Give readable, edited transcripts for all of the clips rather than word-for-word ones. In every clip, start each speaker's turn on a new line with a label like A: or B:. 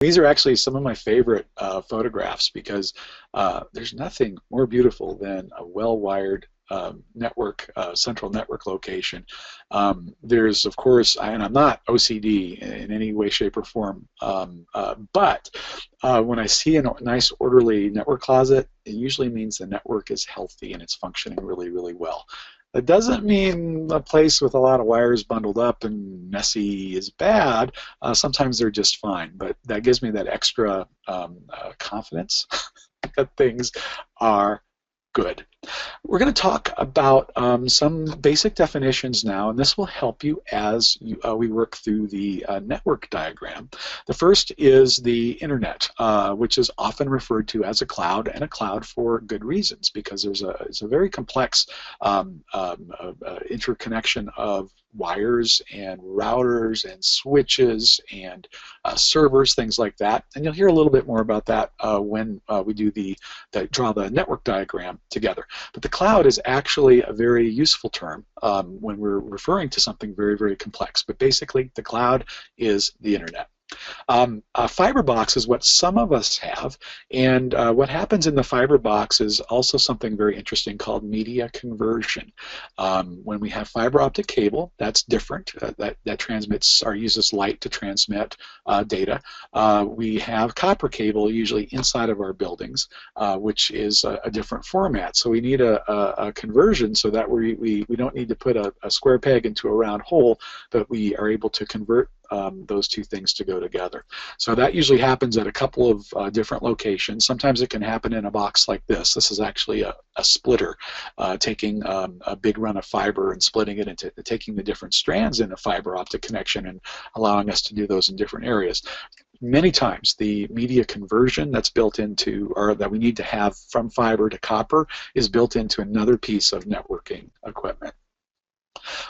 A: These are actually some of my favorite photographs because there's nothing more beautiful than a well-wired network, central network location. There's, of course, and I'm not OCD in any way, shape, or form, but when I see a nice, orderly network closet, it usually means the network is healthy and it's functioning really, really well. That doesn't mean a place with a lot of wires bundled up and messy is bad. Sometimes they're just fine, but that gives me that extra confidence that things are good. We're going to talk about some basic definitions now, and this will help you as we work through the network diagram. The first is the internet, which is often referred to as a cloud, and a cloud for good reasons, because it's a very complex interconnection of wires and routers and switches and servers, things like that. And you'll hear a little bit more about that when we do draw the network diagram together. But the cloud is actually a very useful term when we're referring to something very, very complex. But basically, the cloud is the internet. A fiber box is what some of us have, and what happens in the fiber box is also something very interesting called media conversion. When we have fiber optic cable, that's different. That transmits or uses light to transmit data. We have copper cable usually inside of our buildings, which is a different format. So we need a conversion so that we don't need to put a square peg into a round hole, but we are able to convert those two things to go together. So that usually happens at a couple of different locations. Sometimes it can happen in a box like this. This is actually a splitter, taking a big run of fiber and splitting it into taking the different strands in a fiber optic connection and allowing us to do those in different areas. Many times the media conversion that's built into, or that we need to have from fiber to copper, is built into another piece of networking equipment.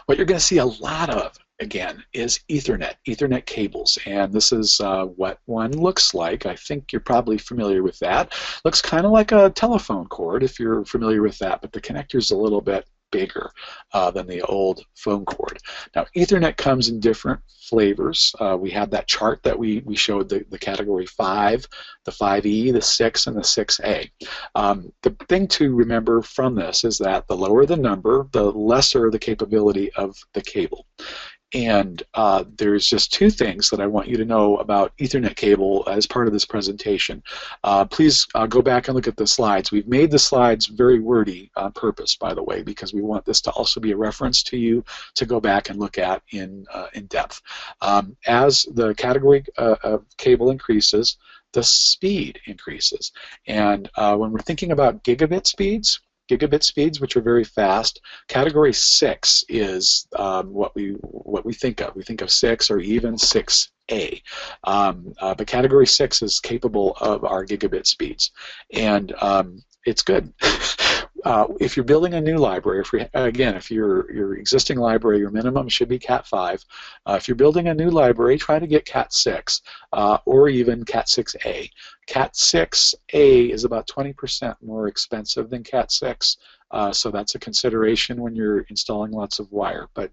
A: What you're going to see a lot of, again, is Ethernet cables, and this is what one looks like. I think you're probably familiar with that. Looks kind of like a telephone cord if you're familiar with that, but the connector's a little bit bigger than the old phone cord. Now, Ethernet comes in different flavors. We have that chart that we showed, the category 5, the 5E, the 6, and the 6A. The thing to remember from this is that the lower the number, the lesser the capability of the cable. And there's just two things that I want you to know about Ethernet cable as part of this presentation. Please go back and look at the slides. We've made the slides very wordy on purpose, by the way, because we want this to also be a reference to you to go back and look at in depth. As the category of cable increases, the speed increases. And when we're thinking about gigabit speeds, which are very fast, category 6 is what we think of. We think of 6 or even 6A. But category 6 is capable of our gigabit speeds, and it's good. If you're building a new library, if your existing library, your minimum should be Cat 5. If you're building a new library, try to get Cat 6 or even Cat 6A. Cat 6A is about 20% more expensive than Cat 6, so that's a consideration when you're installing lots of wire. But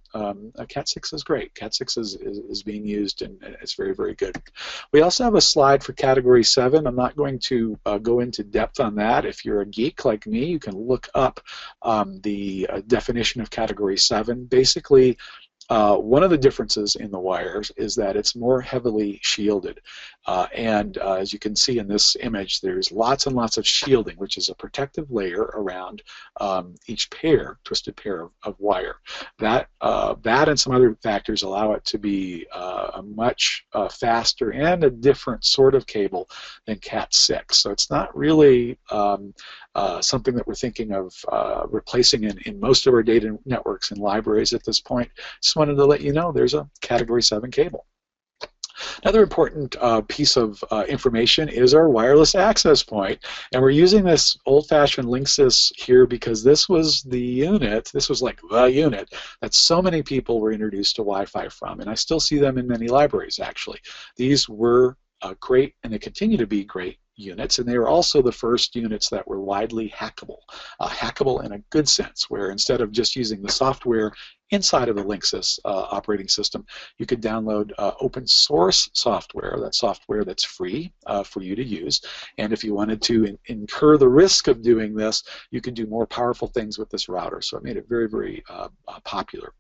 A: Cat 6 is great. Cat 6 is being used, and it's very, very good. We also have a slide for Category 7. I'm not going to go into depth on that. If you're a geek like me, you can look up the definition of Category 7. Basically, one of the differences in the wires is that it's more heavily shielded. And as you can see in this image, there's lots and lots of shielding, which is a protective layer around each twisted pair of wire. That and some other factors allow it to be a much faster and a different sort of cable than Cat 6. So it's not really something that we're thinking of replacing in most of our data networks and libraries at this point. Just wanted to let you know there's a Category 7 cable. Another important piece of information is our wireless access point, and we're using this old-fashioned Linksys here because this was the unit, this was like the unit that so many people were introduced to Wi-Fi from, and I still see them in many libraries actually. These were great, and they continue to be great units, and they were also the first units that were widely hackable. Hackable in a good sense, where instead of just using the software inside of the Linksys operating system, you could download open source software, that software that's free for you to use. And if you wanted to incur the risk of doing this, you could do more powerful things with this router. So it made it very, very popular.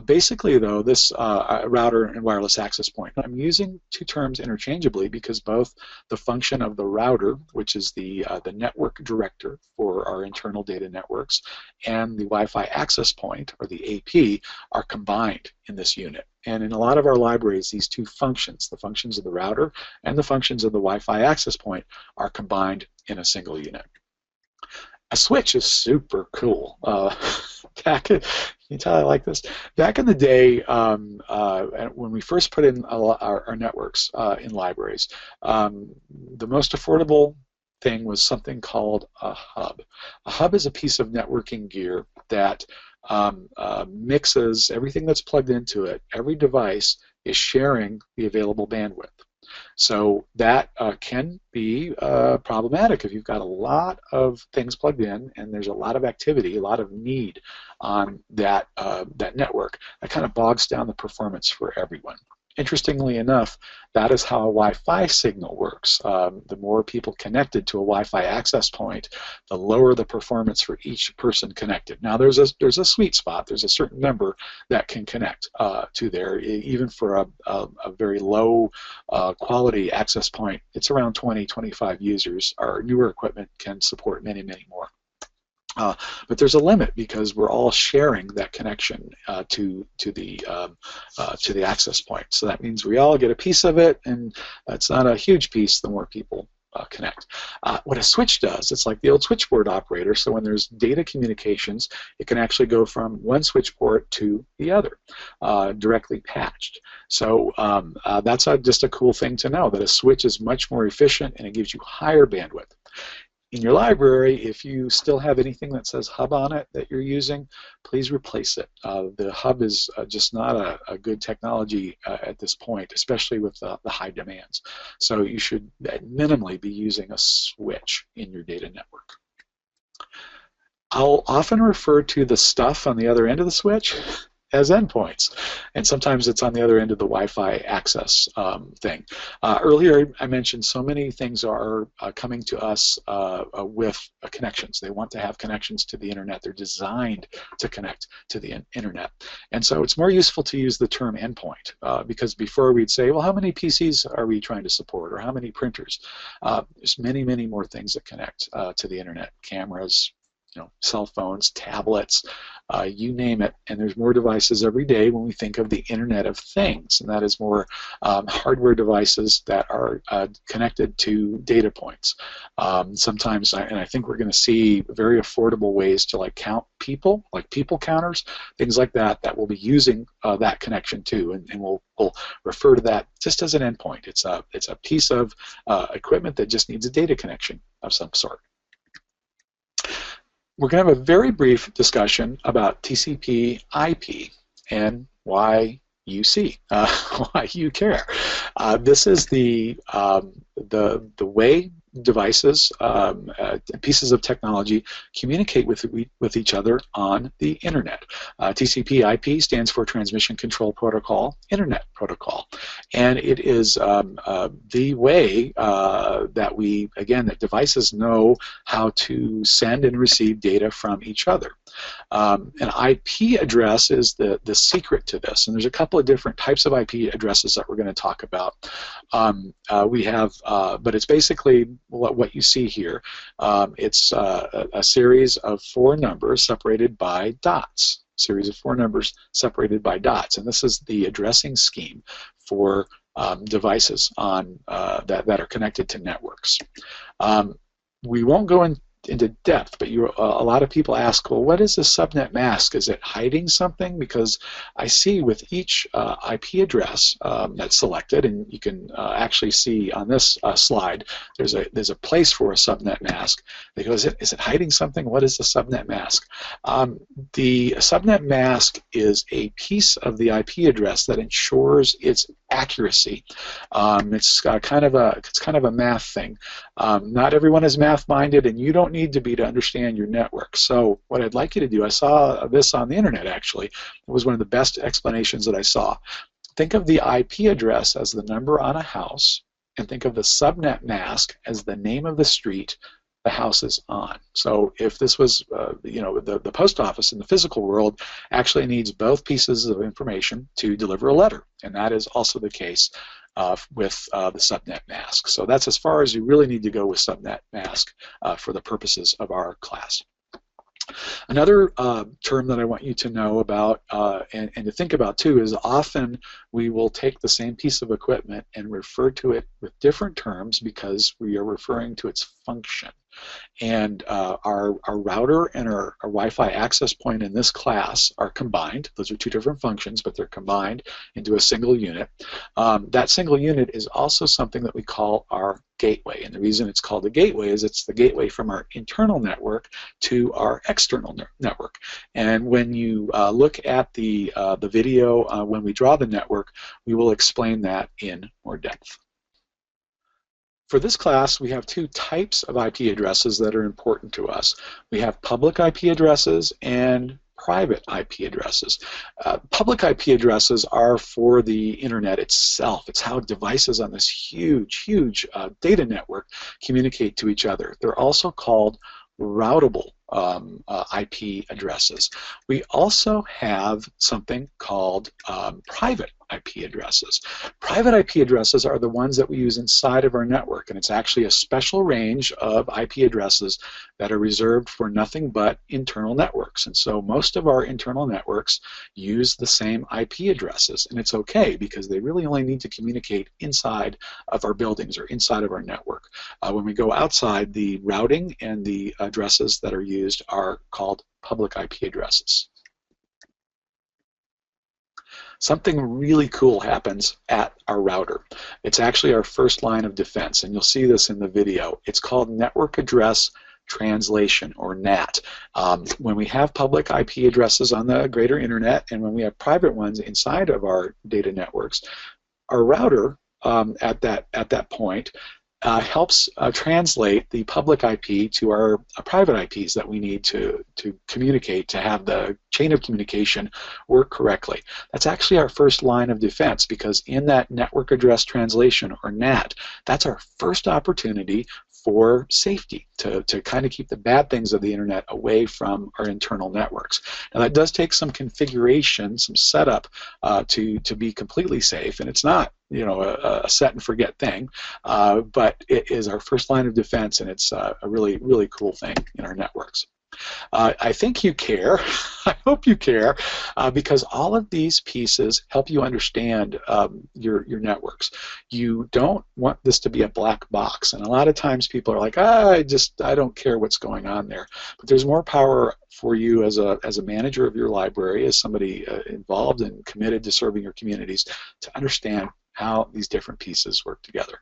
A: Basically, though, this router and wireless access point, I'm using two terms interchangeably because both the function of the router, which is the network director for our internal data networks, and the Wi-Fi access point, or the AP, are combined in this unit. And in a lot of our libraries, these two functions, the functions of the router and the functions of the Wi-Fi access point, are combined in a single unit. A switch is super cool. Can you tell I like this? Back in the day, when we first put in our networks in libraries, the most affordable thing was something called a hub. A hub is a piece of networking gear that mixes everything that's plugged into it. Every device is sharing the available bandwidth. So that can be problematic if you've got a lot of things plugged in and there's a lot of activity, a lot of need on that network. That kind of bogs down the performance for everyone. Interestingly enough, that is how a Wi-Fi signal works. The more people connected to a Wi-Fi access point, the lower the performance for each person connected. Now, there's a sweet spot. There's a certain number that can connect to there. Even for a very low quality access point, it's around 20, 25 users. Our newer equipment can support many, many more. But there's a limit because we're all sharing that connection to the access point. So that means we all get a piece of it, and it's not a huge piece the more people connect. What a switch does, it's like the old switchboard operator. So when there's data communications, it can actually go from one switch port to the other, directly patched. So that's just a cool thing to know, that a switch is much more efficient and it gives you higher bandwidth. In your library, if you still have anything that says hub on it that you're using, please replace it. The hub is just not a good technology at this point, especially with the high demands. So you should minimally be using a switch in your data network. I'll often refer to the stuff on the other end of the switch as endpoints, and sometimes it's on the other end of the Wi-Fi access thing. Earlier I mentioned so many things are coming to us with connections. They want to have connections to the internet. They're designed to connect to the internet. And so it's more useful to use the term endpoint because before we'd say, well, how many PCs are we trying to support, or how many printers? There's many, many more things that connect to the internet. Cameras, cell phones, tablets, you name it, and there's more devices every day when we think of the Internet of Things, and that is more hardware devices that are connected to data points. Sometimes, and I think we're going to see very affordable ways to count people, like people counters, things like that, that will be using that connection too, and we'll refer to that just as an endpoint. It's a piece of equipment that just needs a data connection of some sort. We're going to have a very brief discussion about TCP/IP and why you see, why you care. This is the way devices, pieces of technology communicate with each other on the internet. TCP/IP stands for Transmission Control Protocol, Internet Protocol, and it is the way that devices know how to send and receive data from each other. An IP address is the secret to this, and there's a couple of different types of IP addresses that we're going to talk about. But it's basically what you see here. It's a series of 4 numbers separated by dots. Series of 4 numbers separated by dots, and this is the addressing scheme for devices on that are connected to networks. We won't go into depth, but a lot of people ask, well, what is a subnet mask? Is it hiding something? Because I see with each IP address that's selected, and you can actually see on this slide, there's a place for a subnet mask. They go, is it hiding something? What is the subnet mask? The subnet mask is a piece of the IP address that ensures its accuracy. It's kind of a math thing. Not everyone is math-minded, and you don't need to be to understand your network. So what I'd like you to do, I saw this on the internet actually. It was one of the best explanations that I saw. Think of the IP address as the number on a house, and think of the subnet mask as the name of the street the house is on. So if this was, the post office in the physical world actually needs both pieces of information to deliver a letter, and that is also the case with the subnet mask. So that's as far as you really need to go with subnet mask for the purposes of our class. Another term that I want you to know about and to think about too is often we will take the same piece of equipment and refer to it with different terms because we are referring to its function. And our router and our Wi-Fi access point in this class are combined. Those are two different functions, but they're combined into a single unit. That single unit is also something that we call our gateway. And the reason it's called a gateway is it's the gateway from our internal network to our external network. And when you look at the video when we draw the network, we will explain that in more depth. For this class, we have two types of IP addresses that are important to us. We have public IP addresses and private IP addresses. Public IP addresses are for the internet itself. It's how devices on this huge data network communicate to each other. They're also called routable IP addresses. We also have something called private IP addresses. Private IP addresses are the ones that we use inside of our network, and it's actually a special range of IP addresses that are reserved for nothing but internal networks. And so most of our internal networks use the same IP addresses, and it's okay because they really only need to communicate inside of our buildings or inside of our network. When we go outside, the routing and the addresses that are used are called public IP addresses. Something really cool happens at our router. It's actually our first line of defense, and you'll see this in the video. It's called network address translation, or NAT. When we have public IP addresses on the greater internet and when we have private ones inside of our data networks, our router at that point helps translate the public IP to our private IPs that we need to communicate, to have the chain of communication work correctly. That's actually our first line of defense, because in that network address translation, or NAT, that's our first opportunity for safety, to kind of keep the bad things of the internet away from our internal networks. Now that does take some configuration, some setup to be completely safe, and it's not a set and forget thing, but it is our first line of defense, and it's a really cool thing in our networks. I think you care. I hope you care, because all of these pieces help you understand your networks. You don't want this to be a black box, and a lot of times people are like, I don't care what's going on there. But there's more power for you as a manager of your library, as somebody involved and committed to serving your communities, to understand how these different pieces work together.